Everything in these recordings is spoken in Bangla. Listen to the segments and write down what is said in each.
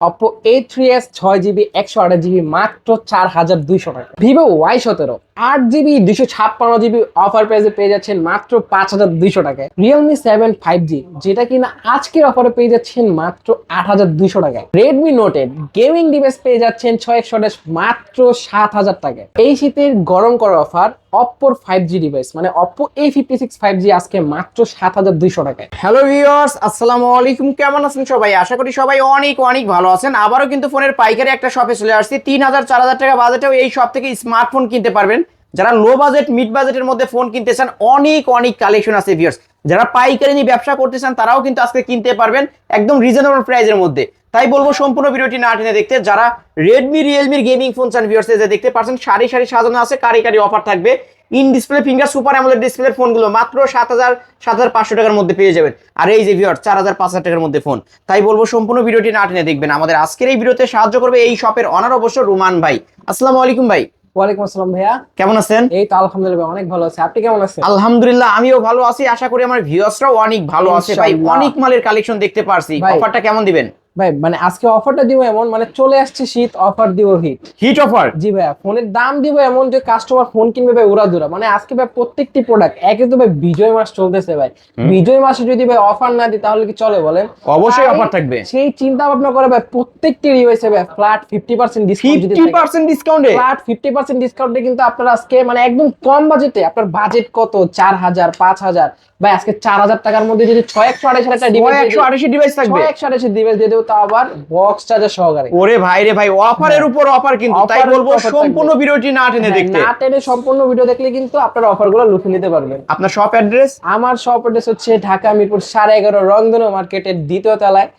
Oppo A3s 6GB 128GB মাত্র 4200 টাকা। Vivo Y17 8GB 256GB offer প্রাইসে পেয়ে যাচ্ছেন মাত্র 5200 টাকায়। Realme 7 5G যেটা কিনা আজকের অফারে পেয়ে যাচ্ছেন মাত্র 8200 টাকায়। Redmi Note 8 গেমিং ডিভাইস পেয়ে যাচ্ছেন 6128 মাত্র 7000 টাকায়। এই শীতের গরম করা অফার Oppo 5G ডিভাইস মানে Oppo A56 5G আজকে মাত্র 7200 টাকায়। হ্যালো ভিউয়ার্স, আসসালামু আলাইকুম। কেমন আছেন সবাই? আশা করি সবাই অনেক অনেক ভালো আছেন। আবারও কিন্তু ফোনের পাইকারি একটা শপে চলে আসছি। 3000-4000 টাকা বাজেটেও এই শপ থেকে স্মার্টফোন কিনতে পারবেন। যারা লো বাজেট মিড বাজেটের মধ্যে ফোন কিনতে চান, অনেক অনেক কালেকশন আছে ভিউয়ার্স। যারা পাইকারি নিয়ে ব্যবসা করতে চান তারাও কিন্তু আজকে কিনতে পারবেন একদম রিজনেবল প্রাইসের মধ্যে। তাই বলবো সম্পূর্ণ ভিডিওটি না টেনে দেখতে। যারা রেডমি রিয়েলমির গেমিং ফোন চান ভিউয়ার্স, যে দেখতে পাচ্ছেন সারি সারি সাজানো আছে, কারি কারি অফার থাকবে। In display finger super AMOLED ডিসপ্লের ফোনগুলো মাত্র 7500 টাকার মধ্যে পেয়ে যাবেন। আর এই যে ভিউয়ার্স 4000-5000 টাকার মধ্যে ফোন। তাই বলবো সম্পূর্ণ ভিডিওটি না টেনে দেখবেন। আমাদের আজকের এই ভিডিওতে সাহায্য করবে এই শপের অনার অবশ্য রুমান ভাই। আসসালামু আলাইকুম ভাই। ওয়ালাইকুম আসসালাম ভাইয়া, কেমন আছেন? এই তো আলহামদুলিল্লাহ অনেক ভালো আছি। আপনি কেমন আছেন? আলহামদুলিল্লাহ আমিও ভালো আছি। আশা করি আমার ভিউয়ার্সরাও অনেক ভালো আছে ভাই। ইনশাআল্লাহ। অনেক মালের কালেকশন দেখতে পারছি। ভাই। অফারটা কেমন দিবেন? ভাই মানে আজকে অফারটা দিব এমন, মানে চলে আসছে শীত, অফার দিব হিট। Hit offer? জি ভাইয়া, ফোনের দাম দিব এমন যে কাস্টমার ফোন কিনবে ভাই উড়াধুরা। মানে আজকে ভাই প্রত্যেকটি প্রোডাক্ট, একে তো ভাই বিজয় মাস চলতেছে ভাই, বিজয় মাসে যদি ভাই অফার না দিই তাহলে কি চলে বলেন? অবশ্যই তাই অফার থাকবে। সেই চিন্তা ভাবনা করে ভাই প্রত্যেকটি ডিভাইসে ভাই ফ্ল্যাট 50% ডিসকাউন্ট যদি থাকে, 50% ডিসকাউন্টে? ফ্ল্যাট 50% ডিসকাউন্টে কিন্তু আপনারা আজকে মানে একদম কম বাজেটে, আপনার বাজেট কত 4000 5000 ভাই, আজকে 4000 টাকার মধ্যে যদি 6128 একটা ডিভাইস 128 ডিভাইস থাকবে। 6128 ডিভাইস দিয়ে দেবো, তাও আবার বক্স চার্জার সহকারে। ওরে ভাই রে ভাই, অফারের উপর অফার কিন্তু। তাই অফারের বলবো উপর অফার সম্পূর্ণ থাকবে। ভিডিওটি না টেনে দেখতে। না টেনে সম্পূর্ণ ভিডিও দেখলে কিন্তু আপনারা অফারগুলো লুফে নিতে পারবেন। আপনার শপ অ্যাড্রেস? আমার শপ অ্যাড্রেস হচ্ছে ঢাকা মিরপুর 11.5 রংধনু মার্কেটের দ্বিতীয় তলায়,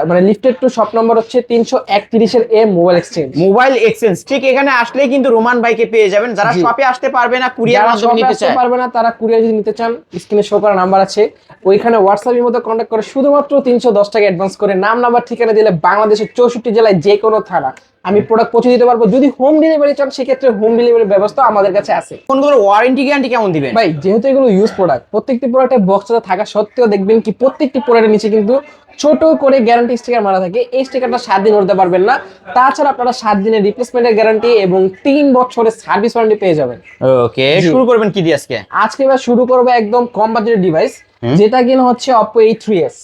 মানে লিফটেড টু শপ নম্বর হচ্ছে 331 এর মোবাইল এক্সচেঞ্জ। মোবাইল এক্সচেঞ্জ ঠিক এখানে আসলেই কিন্তু রোমান ভাইকে পেয়ে যাবেন। যারা জি। শপে আসতে পারবে না, কুরিয়ার যারা মাধ্যমে শপে নিতে আসতে চায়, পারবে না তারা কুরিয়ার যদি নিতে চান, স্ক্রিনে শো করা নাম্বার আছে, ওইখানে হোয়াটসঅ্যাপের মধ্যে কন্ট্যাক্ট করে শুধুমাত্র 310 টাকা অ্যাডভান্স করে নাম নাম্বার ঠিকানা দিলে বাংলাদেশের 64 জেলায় যে কোনো থানা আমি প্রোডাক্ট পৌঁছে দিতে পারবো। যদি হোম ডেলিভারি চান সেক্ষেত্রে হোম ডেলিভারি ব্যবস্থা আমাদের কাছে আছে। ফোনগুলোর ওয়ারেন্টি গ্যারান্টি কেমন দিবেন? ভাই যেহেতু এগুলো ইউজ প্রোডাক্ট, প্রত্যেকটি প্রোডাক্টে বক্সটা থাকা সত্ত্বেও দেখবেন কি প্রত্যেকটি প্রোডাক্টের নিচে কিন্তু ছোট করে গ্যারান্টি স্টিকার মারা থাকে। এই স্টিকারটা 7 দিন উঠতে পারবেন না। তাছাড়া আপনারা 7 দিনের রিপ্লেসমেন্টের গ্যারান্টি এবং 3 বছরের সার্ভিস ওয়ারেন্টি পেয়ে যাবেন। ওকে, জি। শুরু করবেন কি দিয়ে আজকে? আজকে এবার শুরু করবো একদম কম বাজেটের ডিভাইস, যেটা কিনা হচ্ছে Oppo A3s।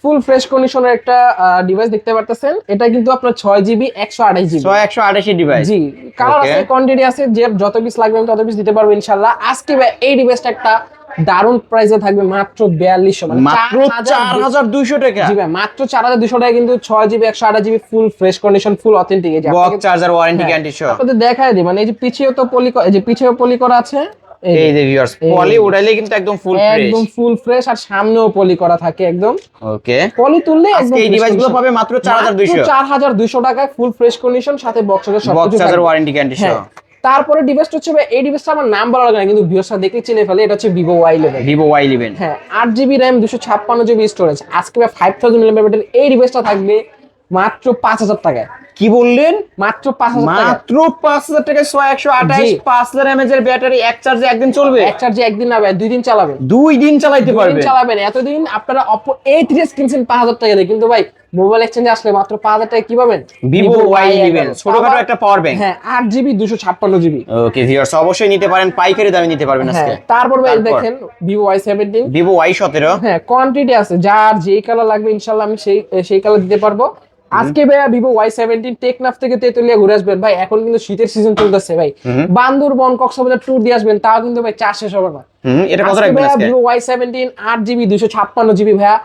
ফুল ফ্রেশ কন্ডিশনের একটা ডিভাইস দেখতে পারতেছেন। এটা কিন্তু আপনার 6GB 128GB 128 ডিভাইস। জি, কালার Okay. আছে, কোয়ান্টিটি আছে, যে যত পিস লাগবে আমি তত পিস দিতে পারবো ইনশাআল্লাহ। আজকে ভাই এই ডিভাইসটা একটা দারুণ প্রাইসে থাকবে মাত্র 4200, মানে মাত্র 4200 টাকা। জি ভাই, মাত্র 4200 টাকা কিন্তু 6GB 128GB full fresh condition, ফুল অথেন্টিক। এই যে বক্স চার্জার ওয়ারেন্টি গ্যারান্টি সহ আপনাদের দেখায় দিই, মানে এই যে পিছিয়েও তো পলি, এই যে পিছিয়েও পলি করা আছে, এই যে ভিউয়ার্স পলি উড়াইলে কিন্তু একদম ফুল ফ্রেশ, একদম ফুল ফ্রেশ, আর সামনেও পলি করা থাকে একদম। ওকে, পলি তুললে একদম এই ডিভাইসগুলো পাবে মাত্র 4200 4200 টাকায় ফুল ফ্রেশ কন্ডিশন, সাথে বক্স বক্স সবকিছু চার্জার থাকবে। ওয়ারেন্টি গ্যারান্টি সহ। হ্যাঁ, তারপরে ডিভাইসটা হচ্ছে ভাই, এই ডিভাইসটা আমার নাম বলা লাগে না কিন্তু ভিউয়ার্সরা দেখলে চিনে ফেলে, এটা হচ্ছে Vivo Y11। Vivo Y11, হ্যাঁ, 8GB RAM 256GB স্টোরেজ। আজকে ভাই 5000 mAh এই ডিভাইসটা থাকবে মাত্র 5000 টাকায়। কি বললেন? মাত্র 5000 টাকা, মাত্র 5000 টাকায় 128 জি। 5000 mAh এর ব্যাটারি, এক চার্জে একদিন চলবে? এক চার্জে একদিন না ভাই, 2 দিন চালাবেন। 2 দিন চালাইতে 2 দিন পারবে? চালাবেন। এতদিন আপনারা Oppo A3s কিনছেন 5000 টাকা দিয়ে, কিন্তু ভাই মোবাইল এক্সচেঞ্জে আসলে মাত্র 5000 টাকা কি পাবেন? Vivo Y11 ছোটখাটো একটা পাওয়ার ব্যাংক। হ্যাঁ, 8GB 256GB। ওকে ভিউয়ার্স, অবশ্যই নিতে পারেন, পাইকারি দামে নিতে পারবেন আজকে। হ্যাঁ, তারপর ভাই দেখেন Vivo Y17। Vivo Y17, হ্যাঁ, কোয়ান্টিটি আছে, যার যেই কালার লাগবে ইনশাআল্লাহ আমি সেই কালার দিতে পারবো। আজকে ভাইয়া Vivo Y17 টেকনাফ থেকে তেতুলিয়া ঘুরে আসবেন ভাই, এখন কিন্তু শীতের সিজন চলতেছে ভাই, বান্দরবন কক্সবাজার ট্যুর দিয়ে আসবেন, তাও কিন্তু ভাই চার্জ শেষ হবে না। এটা কত আজকে রাখবেন ভাইয়া আজকে? Vivo Y17 8GB 256GB ভাইয়া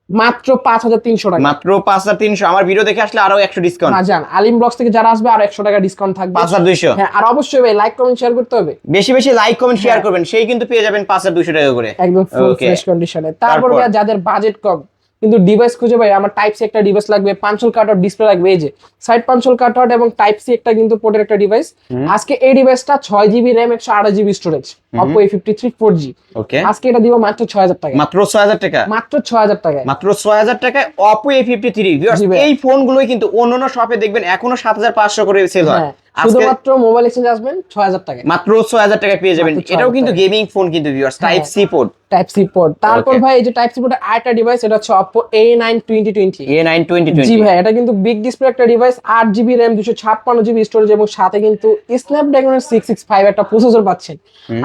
মাত্র 5300 টাকা। মাত্র 5300। আমার ভিডিও দেখে আসলে আরো 100 ডিসকাউন্ট। না জান, আলিম ব্লগস থেকে যারা আসবে আরো 100 টাকা ডিসকাউন্ট থাকবে। 5200। হ্যাঁ, আর অবশ্যই ভাই লাইক কমেন্ট শেয়ার করতে হবে। বেশি বেশি লাইক কমেন্ট শেয়ার করবেন, সেই কিন্তু পেয়ে যাবেন 5200 টাকা করে একদম ফুল ওকে। ফ্রেশ কন্ডিশনে। তারপর তারপর? ভাই যাদের বাজেট কম কিন্তু ডিভাইস খুঁজে ভাই, আমার টাইপ সি একটা ডিভাইস লাগবে, পাঞ্চল কাটআউট ডিসপ্লে লাগবে, এই যে সাইড পাঞ্চল কাটআউট এবং টাইপ সি একটা কিন্তু পোর্টের একটা ডিভাইস। আজকে এই ডিভাইসটা 6GB RAM 128GB storage, Oppo A53 4G। ওকে, আজকে এটা দিব মাত্র 6000 টাকা। মাত্র 6000 টাকা। মাত্র 6000 টাকায়। মাত্র 6000 টাকায় Oppo A53। ভিউয়ার্স জি ভাই। এই ফোনগুলোই কিন্তু অন্যান্য শপে দেখবেন এখনো 7500 করে সেল হয়। হ্যাঁ, শুধুমাত্র মোবাইল এক্সচেঞ্জ আসবেন 6000 টাকা, মাত্র 6000 টাকায় পেয়ে যাবেন। মাত্র 6000 এটাও কিন্তু টাকায়। গেমিং ফোন কিন্তু viewers, type C port. Type C port. তারপর Okay. ভাই এই যে টাইপ সি পোর্টের আরেকটা ডিভাইস, এটা হচ্ছে Oppo A9 2020। A9 2020 জি ভাই, এটা কিন্তু বিগ ডিসপ্লে একটা device, 8GB RAM 256GB storage এবং সাথে কিন্তু স্ন্যাপড্রাগনের 665 একটা প্রসেসর পাচ্ছেন।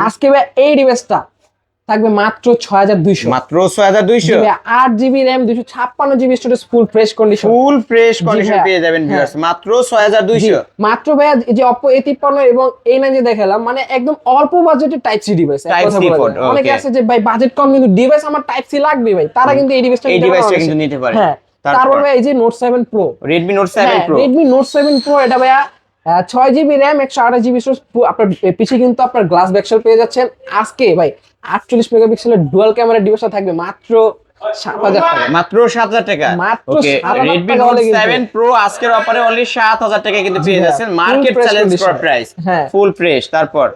আজকে ভাই এই ডিভাইসটা থাকবে মাত্র 6200, মাত্র 6200। 8GB RAM 256GB storage, full fresh condition, full fresh condition ভাইয়া। পেয়ে যাবেন হ্যাঁ। ভিউয়ার্স, মাত্র 6200। মাত্র ভাইয়া এই যে Oppo A53 এবং A9 যে দেখালাম, মানে একদম অল্প বাজেটের type C device. Type C port, অনেকে okay. আছে যে ভাই বাজেট কম কিন্তু ডিভাইস আমার টাইপ সি লাগবে ভাই, তারা কিন্তু এই ডিভাইসটা এই ডিভাইসটা কিন্তু নিতে পারে। হ্যাঁ। তারপর ভাই এই যে Note 7 Pro, Redmi Note 7 Pro, Redmi Note 7 Pro, এটা ভাইয়া 6GB RAM 128GB স্টোরেজ, আপনার পিছিয়ে কিন্তু আপনার গ্লাস ব্যাকশেল পেয়ে যাচ্ছেন। আজকে ভাই 48 মেগাপিক্সেলের ডুয়াল ক্যামেরা ডিভাইসটা থাকবে মাত্র 7000 টাকা, মাত্র 7000 টাকা। মাত্র ওকে, 7000 Redmi টাকা হলে Note কিন্তু 7 Pro আজকের অফারে অনলি 7000 টাকা কিন্তু পেয়ে জি ভাইয়া, যাচ্ছেন, full market fresh challenge condition। For price, হ্যাঁ। Full fresh.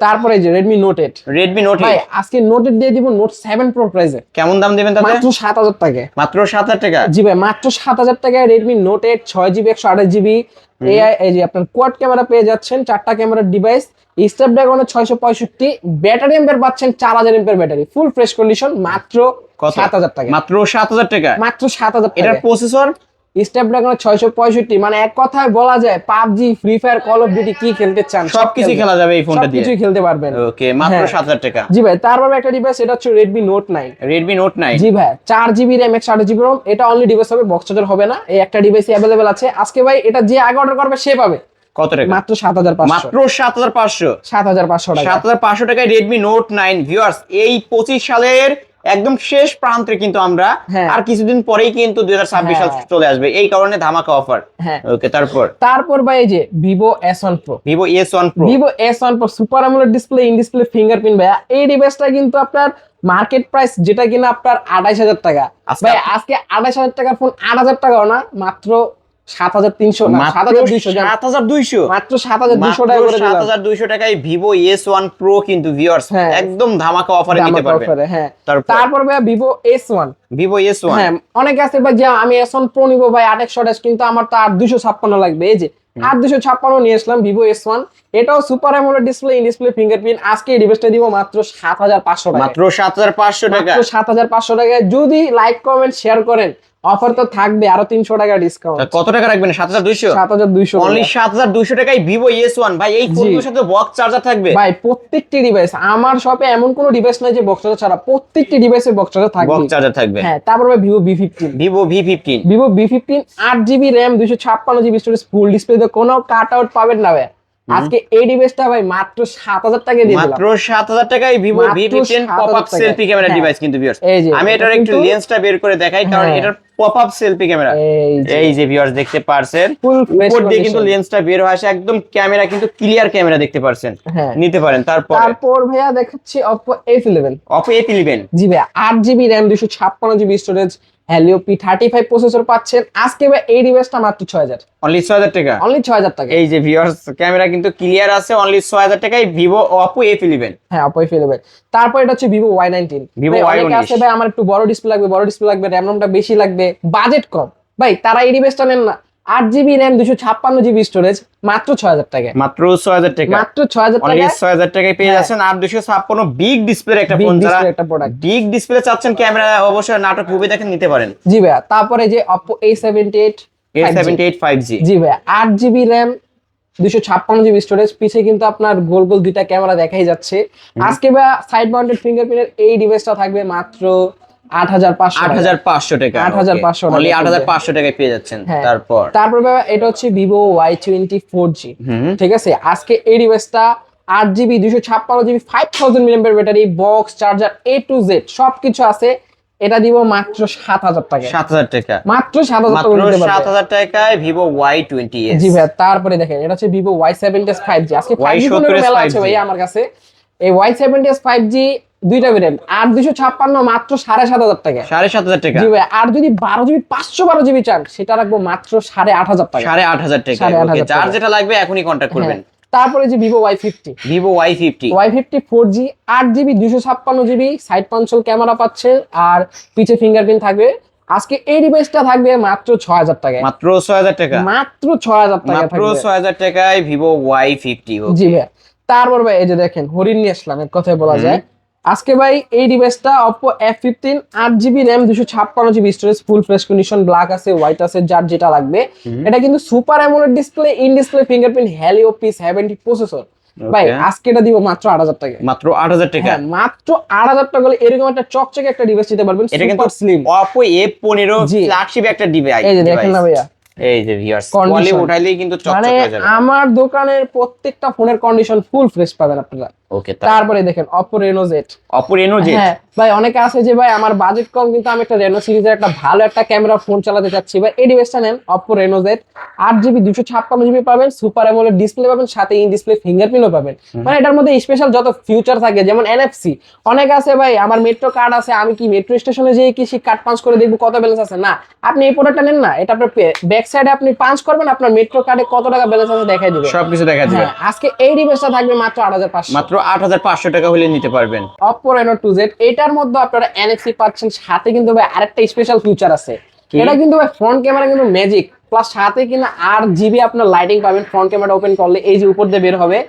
তারপরে যে Redmi Note 8, Redmi Note ভাই 8 আজকে Note 8 দিয়ে দিব Note 7 Pro প্রাইসে, কেমন দাম দিবেন তাতে? মাত্র 7000 টাকা। মাত্র 7000 টাকা। জি ভাই, মাত্র 7000 টাকায় Redmi Note 8 6GB 128GB AI, এই যে আপনার কোয়াড ক্যামেরা পেয়ে যাচ্ছেন, 4টা ক্যামেরার ডিভাইস, স্ন্যাপড্রাগনের 665, ব্যাটারি এম্পিয়ার পাচ্ছেন 4000 ampere battery, full fresh condition, মাত্র কত? 7000 টাকা, মাত্র 7000 টাকা। মাত্র 7000 এটার টাকা। প্রসেসর স্ন্যাপড্রাগনের 665, মানে এক কথায় বলা যায় PUBG, free fire, call of duty কি খেলতে চান সবকিছু খেলা যাবে এই ফোনটা দিয়ে। সবকিছু খেলতে পারবেন। ওকে, মাত্র হ্যাঁ। 7000 টাকা। জি ভাই, তারপর একটা ডিভাইস, এটা হচ্ছে Redmi Note 9। Redmi Note 9, জি ভাই, 4GB RAM 128GB ROM, এটা অনলি ডিভাইস হবে, বক্স চার্জার হবে না। এই একটা ডিভাইসই অ্যাভেলেবেল আছে আজকে ভাই, এটা যে আগে অর্ডার করবে সে পাবে কত টাকা? মাত্র 7500, মাত্র 7500। 7500 টাকা। 7500 টাকায় Redmi Note 9 ভিউয়ার্স, এই 25 সালের একদম শেষ প্রান্তে কিন্তু আমরা, হ্যাঁ। আর কিছুদিন পরেই কিন্তু 2026 সাল হ্যাঁ। চলে আসবে, এই কারণে ধামাকা অফার। হ্যাঁ। ওকে, তারপর ভাই এই যে Vivo S1 Pro, Vivo S1 Pro, Vivo S1 Pro super AMOLED display, in display fingerprint. ভাইয়া এই ডিভাইসটা কিন্তু আপনার মার্কেট প্রাইস যেটা কিনা আপনার 28000 টাকা, আজকে ভাই আজকে 28000 টাকার ফোন 8000 টাকাও না, মাত্র 7300 না, মাত্র 7200, 7200, মাত্র 7200 টাকা করে দিলাম। 7200 টাকায় Vivo S1 Pro কিন্তু ভিউয়ার্স হ্যাঁ। একদম ধামাকা অফারে নিতে দামাকা পারবেন। অফারে, হ্যাঁ। তারপর? তারপর ভাই Vivo S1, Vivo S1, হ্যাঁ, অনেকে আছে ভাই যে আমি S1 Pro নিবো ভাই 2800, কিন্তু আমার তো 8256 লাগবে। এই যে 8256 নিয়ে আসলাম Vivo S1, এটাও super AMOLED display, in display fingerprint. আজকে এই ডিভাইসটা দিব মাত্র 7500 টাকা, মাত্র 7500 টাকা। মাত্র 7500 টাকায়। যদি লাইক কমেন্ট শেয়ার করেন, অফার তো থাকবে আরো 300 টাকা ডিসকাউন্ট। তা কত টাকা রাখবেন? 7200, 7200 অনলি 7200 টাকায় Vivo S1। ভাই এই ফোনগুলোর সাথে বক্স চার্জার থাকবে। ভাই প্রত্যেকটি ডিভাইস, আমার শপে এমন কোনো ডিভাইস নাই যে বক্স চার্জার ছাড়া, প্রত্যেকটি ডিভাইসে বক্স চার্জার থাকবে, বক্স চার্জার থাকবে। হ্যাঁ। তারপর ভাই Vivo V15, Vivo V15, Vivo V15 8GB RAM 256GB storage, full ডিসপ্লেতে কোনো কাট আউট পাবেন না ভাই। আজকে এই ডিভাইসটা ভাই মাত্র 7000 টাকা দিয়ে দিলাম, মাত্র 7000 টাকায় Vivo মাত্র V15 pop up 7000 selfie camera হ্যাঁ। ডিভাইস কিন্তু ভিউয়ার্স। এই যে, আমি এটা এটার একটু কিন্তু- লেন্সটা বের করে দেখাই, কারণ হ্যাঁ। এটার পপ আপ সেলফি ক্যামেরা, এই এই যে ভিউয়ার্স দেখতে পারছেন, ফুল ফ্রেশ উপর দিয়ে কিন্তু কন্ডিশন। লেন্সটা বের হয়ে আসে, একদম ক্যামেরা কিন্তু ক্লিয়ার ক্যামেরা দেখতে পারছেন, হ্যাঁ। নিতে পারেন। তারপর ভাইয়া দেখাচ্ছি Oppo F11, Oppo A11, জি ভাই 8GB RAM 256GB storage, Helio P35 processor পাচ্ছেন। আজকে ভাই এই ডিভাইসটা মাত্র 6000, অনলি 6000 টাকা। অনলি 6000 টাকা। এই যে ভিউয়ার্স ক্যামেরা কিন্তু ক্লিয়ার আছে, অনলি 6000 টাকায় Vivo Oppo A11। হ্যাঁ, Oppo F11। তারপর এটা হচ্ছে Vivo Y19, Vivo ভাই অনেকে Y19 আছে ভাই আমার একটু বড় ডিসপ্লে লাগবে, বড় ডিসপ্লে লাগবে, RAM রমটা বেশি লাগবে, বাজেট কম, ভাই তারা এই ডিভাইসটা নেন না। 8GB RAM 256GB স্টোরেজ, মাত্র 6000 টাকা, মাত্র 6000 টাকা, মাত্র 6000 অনলি টাকা। 6000 টাকায় পেয়ে হ্যাঁ। যাচ্ছেন 8256 বিগ ডিসপ্লের একটা Big ফোন। যারা display একটা product। বিগ ডিসপ্লে চাচ্ছেন, ক্যামেরা অবশ্যই নাটক মুভি দেখেন, নিতে পারেন। জি ভাইয়া, তারপরে যে Oppo A78 5G, A78 5G, জি ভাইয়া 8GB RAM 256GB স্টোরেজ, পিছে কিন্তু আপনার গোল গোল দুইটা ক্যামেরা দেখাই যাচ্ছে। আজকে ভাইয়া সাইড মাউন্টেড ফিঙ্গারপ্রিন্টের এই ডিভাইসটা থাকবে মাত্র 8500 8500 টাকা, 8500 অনলি টাকা। 8500 টাকায় পেয়ে যাচ্ছেন। হ্যাঁ। তারপর ভাইয়া এটা হচ্ছে Vivo Y20 4G, ঠিক আছে। আজকে এই ডিভাইসটা 8GB 256GB 5000 mAh battery, box charger A to Z সবকিছু আছে। এটা দিব মাত্র 7000 টাকা, 7000 টাকা, মাত্র 7000 টাকা মাত্র নিতে পারবেন। 7000 টাকায় Vivo Y20s। জি ভাই, তারপরে দেখেন এটা হচ্ছে Vivo Y70s 5G। আজকে 5G Y70s ফোনের মেলা আছে 5G ভাই আমার কাছে। এই Y70s 5G দুইটা ভেরিয়েন্ট, 8256 মাত্র 7500 টাকা, 7500 টাকা, জি ভাই। আর যদি 12GB 512GB চান, সেটা রাখবো মাত্র 8500 টাকা, 8500 টাকা। 8500 ওকে, যার টাকা। যেটা লাগবে এখনই কন্টাক্ট করবেন। হ্যাঁ। তারপরে যে Vivo Y50, Vivo Y50, Y50 4G 8GB 256GB side console camera পাচ্ছে, আর পিছে ফিঙ্গারপ্রিন্ট থাকবে। আজকে এই ডিভাইসটা থাকবে মাত্র 6000 টাকায়। মাত্র 6000 টাকা, মাত্র 6000 টাকা মাত্র থাকবে। 6000 টাকায় ভিভো Y50। জি ভাই। তারপর ভাই এই যে দেখেন হরিণ নিয়ে আসলাম, এক কথায় বলা যায়। আজকে ভাই এই ডিভাইসটা Oppo F15 8GB RAM 256GB storage, full fresh condition, black আছে, হোয়াইট আছে, যার যেটা লাগবে। এটা কিন্তু super AMOLED display, in display fingerprint, Helio P70 processor. ভাই আজকে এটা দিব মাত্র 8000 টাকা। মাত্র 8000 টাকা, হ্যাঁ মাত্র 8000 টাকা হলে এরকম একটা চকচকে একটা ডিভাইস নিতে পারবেন। এটা কিন্তু স্লিম Oppo F15 জি। ফ্ল্যাগশিপ একটা ডিভাইস। এই যে দেখেন না ভাইয়া, এই যে ভিউয়ার্স Condition। কোয়ালি উঠাইলেই কিন্তু মানে চকচকে হয়ে যাবে। আমার দোকানের প্রত্যেকটা ফোনের কন্ডিশন ফুল ফ্রেশ পাবেন আপনারা। ওকে, তারপরে দেখেন Oppo Reno Z। Oppo Reno Z। হ্যাঁ ভাই, অনেকে আছে যে ভাই আমার বাজেট কম কিন্তু আমি একটা রেনো সিরিজের একটা ভালো একটা ক্যামেরা ফোন চালাতে চাচ্ছি, ভাই এই ডিভাইসটা নেন Oppo Reno Z। 8GB 256GB পাবেন, সুপার অ্যামোলেড ডিসপ্লে পাবেন, সাথে ইন ডিসপ্লে ফিঙ্গারপ্রিন্টও পাবেন। মানে এটার মধ্যে স্পেশাল যত ফিউচার থাকে, যেমন NFC। অনেক আছে ভাই আমার মেট্রো কার্ড আছে, আমি কি মেট্রো স্টেশনে যেয়ে কি কার্ড পাঞ্চ করে দেখবো কত ব্যালেন্স আছে, না আপনি এই প্রোডাক্টটা নেন না, এটা আপনার ব্যাক সাইডে আপনি পাঞ্চ করবেন, আপনার মেট্রো কার্ডে কত টাকা ব্যালেন্স আছে দেখাই দিবে, সবকিছু দেখা দিবে। হ্যাঁ আজকে এই ডিভাইসটা থাকবে মাত্র 8500। মাত্র 8500 টাকা হলে নিতে পারবেন। Oppo Reno 2Z, এটার মধ্যে আপনারা NFC পাচ্ছেন, সাথে কিন্তু ভাই আরেকটা স্পেশাল ফিচার আছে। এটা কিন্তু ভাই ফ্রন্ট ক্যামেরা কিন্তু ম্যাজিক, প্লাস সাথে কিন্তু 8GB আপনার লাইটিং পাবেন। ফ্রন্ট ক্যামেরা ওপেন করলে এই যে উপর দিয়ে বের হবে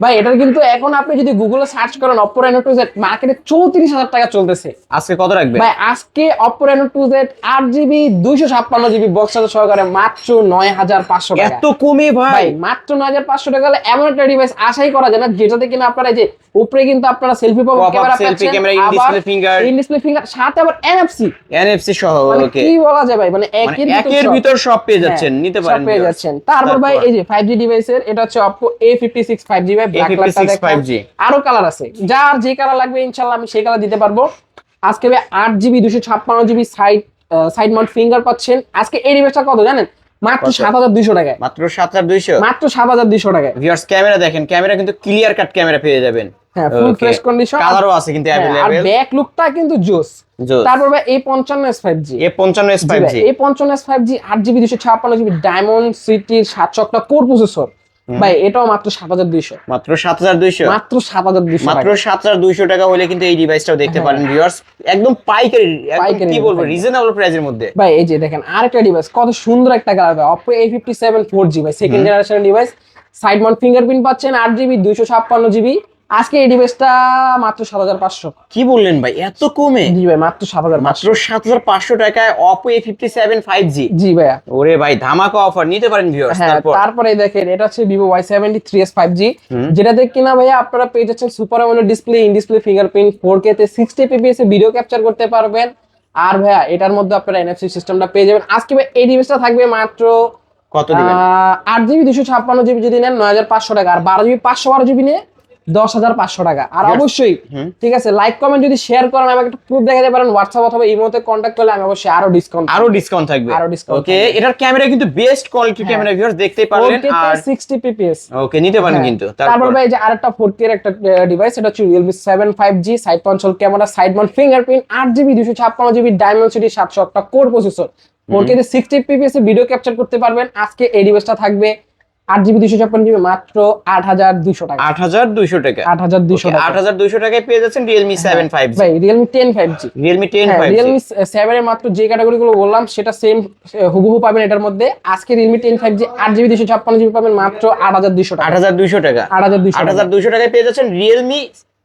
ভাই, এটার কিন্তু এখন আপনি যদি গুগলে সার্চ করেন Oppo Reno 2Z, মার্কেটে 34000 টাকা চলতেছে। আজকে কত রাখবে ভাই আজকে Oppo Reno 2Z 8GB 256GB box charger সহকারে মাত্র 9500 টাকা। এত কমে ভাই ভাই? মাত্র 9500 টাকা হলে এমন একটা ডিভাইস আশাই করা যায় না, যেটাতে কিনা আপনারা এই যে উপরে কিন্তু আপনারা সেলফি পাবেন, Pop-up ক্যামেরা selfie পাচ্ছেন, camera, in আবার display finger। In display finger, সাথে আবার NFC সহ। মানে ওকে, কি বলা যায় ভাই, মানে একের একের ভিতর সব পেয়ে হ্যাঁ, যাচ্ছেন, নিতে সব পারেন পেয়ে viewers। যাচ্ছেন। তারপর ভাই এই যে 5G ডিভাইসের, এটা হচ্ছে Oppo A56 5G ভাই, ব্ল্যাক কালারটা A56 দেখেন। 5G। আরো কালার আছে, যার যে কালার লাগবে ইনশাআল্লাহ আমি সেই কালার দিতে পারবো। আজকে ভাই 8GB 256GB side Mount finger পাচ্ছেন। আজকে এই ডিভাইসটা কত জানেন? মাত্র 7200 টাকায়। মাত্র 7200। মাত্র 7200 টাকায়। ভিউয়ার্স ক্যামেরা দেখেন, ক্যামেরা কিন্তু ক্লিয়ার কাট ক্যামেরা পেয়ে যাবেন। হ্যাঁ ফুল ফ্রেশ কন্ডিশন, কালারও আছে কিন্তু আর अवेलेबल। ব্যাক লুকটা কিন্তু জোস। তারপর ভাই A55s 5G, A55s 5G, A55s 5G 8GB 256GB diamond সিটির 7 চক্রা কোর প্রসেসর। ভাই এটাও মাত্র 7200। মাত্র 7200। মাত্র 7200 মাত্র 7200 টাকা হলে কিন্তু এই ডিভাইসটাও দেখতে পারেন ভিউয়ার্স, একদম পাইকারি, একদম কি বলবো রিজনেবল প্রাইসের মধ্যে। ভাই এই যে দেখেন আরেকটা ডিভাইস, কত সুন্দর একটা কালার ভাই, Oppo A57 4G ভাই, second generation device, side Mount fingerprint পাচ্ছেন, 8GB 256GB। আজকে এই ডিভাইসটা মাত্র 7500। কি বললেন ভাই, এত কমে? জি ভাই মাত্র 7500। মাত্র 7500 টাকায় Oppo A57 5G। জি ভাইয়া। ওরে ভাই ধামাকা অফার, নিতে পারেন ভিউয়ার্স। হ্যাঁ তারপরে দেখেন এটা হচ্ছে Vivo Y73s 5G, যেটাতে কিনা ভাইয়া আপনারা পেয়ে যাচ্ছেন super AMOLED display, in display fingerprint, 4K তে 60 fps এ ভিডিও ক্যাপচার করতে পারবেন। আর ভাইয়া এটার মধ্যে আপনারা NFC সিস্টেমটা পেয়ে যাবেন। আজকে ভাই এই ডিভাইসটা থাকবে মাত্র কত দিবেন? 8GB 256GB যদি নেন 9500 টাকা, আর 12GB 512GB নিয়ে 10500 টাকা। আর অবশ্যই ঠিক আছে, লাইক কমেন্ট যদি শেয়ার করেন, আমাকে একটা প্রুফ দেখাতে পারেন হোয়াটসঅ্যাপ অথবা ইমোতে কন্টাক্ট করলে আমি অবশ্যই আরো ডিসকাউন্ট থাকবে। আরো discount ওকে, এটার ক্যামেরা কিন্তু বেস্ট কোয়ালিটির ক্যামেরা ভিউয়ার্স, দেখতেই পারলেন। আর 60 fps। ওকে, নিতে পারেন কিন্তু। তারপর ভাই যে আরেকটা 4K এর একটা ডিভাইস, এটা হচ্ছে Realme 7 5G, side console camera, side Mount fingerprint, 8GB 256GB Dimensity 700 core processor, 4K তে 60 fps এ ভিডিও ক্যাপচার করতে পারবেন। আজকে এই ডিভাইসটা থাকবে 8GB 256GB মাত্র 8200 টাকা। 8200 টাকা। 8200 টাকা। 8200 টাকায় পেয়ে যাচ্ছেন Realme 7 5G। ভাই Realme 10 5G, Realme 10 5G। Realme 7 এর মাত্র যে ক্যাটাগরিগুলো বললাম সেটা সেম হুবহু পাবেন এটার মধ্যে। আজকে Realme 10 5G 8GB 256GB পাবেন মাত্র 8200 টাকা। 8200 টাকা। 8200 টাকায় পেয়ে যাচ্ছেন Realme,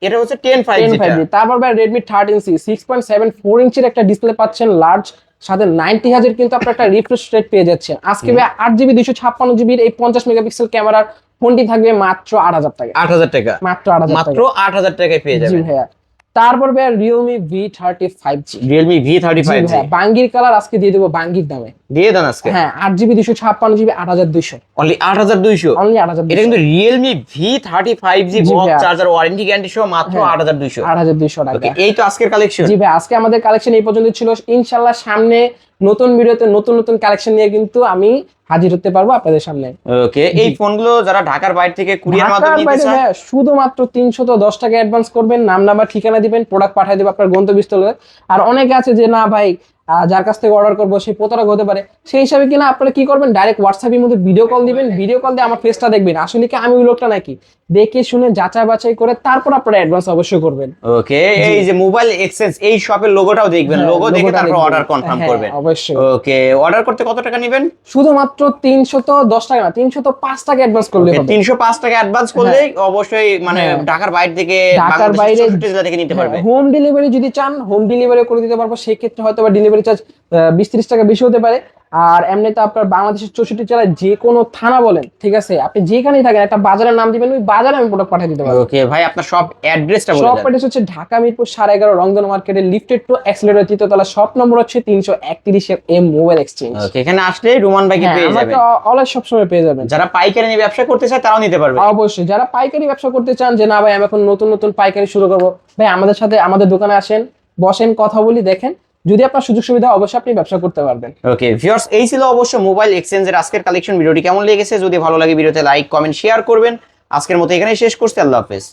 এটা হচ্ছে 10 5G। তারপর ভাই Redmi 13C 6.74 ইঞ্চির একটা ডিসপ্লে পাচ্ছেন লার্জ, সাথে 90Hz কিন্তু আপনার একটা রিফ্রেশ রেট পেয়ে যাচ্ছেন। আজকে ভাই 8GB 256GB এর এই 50 মেগাপিক্সেল ক্যামেরার ফোনটি থাকবে মাত্র 8000 টাকা। 8000 টাকা। মাত্র 8000 টাকা। মাত্র 8000 টাকায় পেয়ে জি যাবেন। ভাইয়া। তারপর ভাই Realme V30 5G, Realme V30 5G বাঙ্গির colour আজকে দিয়ে দেবো বাঙ্গির দামে। দিয়ে দেন আজকে। হ্যাঁ 8GB 256GB 8200। অনলি 8200। অনলি 8200। এটা কিন্তু Realme V30 5G জি বক্স ভাইয়া। চার্জার ওয়ারেন্টি গ্যারান্টি সহ মাত্র 8200। 8200 টাকা। ওকে, এই তো আজকের কালেকশন। জি ভাই আজকে আমাদের কালেকশন এই পর্যন্ত ছিল। ইনশাআল্লাহ সামনে নতুন ভিডিওতে নতুন নতুন কালেকশন নিয়ে কিন্তু আমি হাজির হতে পারবো আপনাদের সামনে। ওকে, এই ফোনগুলো যারা ঢাকার বাইরে থেকে কুরিয়ার মাধ্যমে ঢাকার নিতে বাইরে চান, ভাইয়া শুধুমাত্র 310 টাকা অ্যাডভান্স করবেন, নাম নাম্বার ঠিকানা দিবেন, প্রোডাক্ট পাঠিয়ে দেব আপনার গন্তব্যস্থলে। আর অনেকে আছে যে না ভাই যার কাছ থেকে অর্ডার করবো সেই প্রতারক হতে পারে। সেই হিসাবে কিনা আপনারা কি করবেন, ডাইরেক্ট হোয়াটসঅ্যাপের মধ্যে ভিডিও কল দিবেন, ভিডিও কল দিয়ে আমার ফেসটা দেখবেন, আসলে কি আমি ওই লোকটা নাকি, দেখে শুনে যাচাই বাছাই করে তারপর আপনারা অ্যাডভান্স অবশ্যই করবেন। ওকে, এই যে মোবাইল এক্সচেঞ্জ এই শপের লোগোটাও দেখবেন, হ্যাঁ, লোগো দেখে লোগোটা তারপর দেখবেন। অর্ডার কনফার্ম হ্যাঁ, করবেন। অবশ্যই। ওকে, অর্ডার করতে কত টাকা নেবেন? শুধুমাত্র 310 টাকা না, 305 টাকা অ্যাডভান্স করলে হবে। 305 টাকা অ্যাডভান্স করলে অবশ্যই মানে হ্যাঁ। ঢাকার বাইরে থেকে, ঢাকার বাইরে 64 জেলা থেকে নিতে পারবে। হোম ডেলিভারি যদি চান হোম ডেলিভারি করে দিতে পারবো, সেই ক্ষেত্রে হয়তো বা ডেলিভারি চার্জ 20-30 টাকা বেশি হতে পারে। আর এমনিতে আপনার বাংলাদেশের 64 জেলায় যে কোনো থানা বলেন, ঠিক আছে, আপনি যেখানেই থাকেন একটা বাজারের নাম দিবেন, ওই বাজারে আমি প্রোডাক্ট পাঠিয়ে দিতে পারবো। ওকে ভাই, আপনার সব অ্যাড্রেসটা বলে শপ দেন। অ্যাড্রেস হচ্ছে ঢাকা মিরপুর 11.5 রংধন মার্কেটের লিফটেড টু অ্যাক্সিলেটর তৃতীয়তলা, শপ নম্বর হচ্ছে 331 এম মোবাইল এক্সচেঞ্জ। ওকে, এখানে আসলে রুমান ভাইকে পেয়ে আমাকে যাবেন। অলওয়েজ সবসময় পেয়ে যাবেন। যারা পাইকারি নিয়ে ব্যবসা করতে চায় তারাও নিতে পারবে। অবশ্যই যারা পাইকারি ব্যবসা করতে চান, যে না ভাই আমি এখন নতুন নতুন পাইকারি শুরু করবো, ভাই আমাদের সাথে আমাদের দোকানে আসেন, বসেন, কথা বলি, দেখেন, যদি আপনার সুযোগ সুবিধা অবশ্যই আপনি ব্যবসা করতে পারবেন। ওকে ভিউয়ার্স, এই ছিল অবশ্য মোবাইল এক্সচেঞ্জের আজকের কালেকশন। ভিডিওটি কেমন লেগেছে, যদি ভালো লাগে ভিডিওতে লাইক কমেন্ট শেয়ার করবেন। আজকের মতো এখানেই শেষ করছি, আল্লাহ হাফেজ।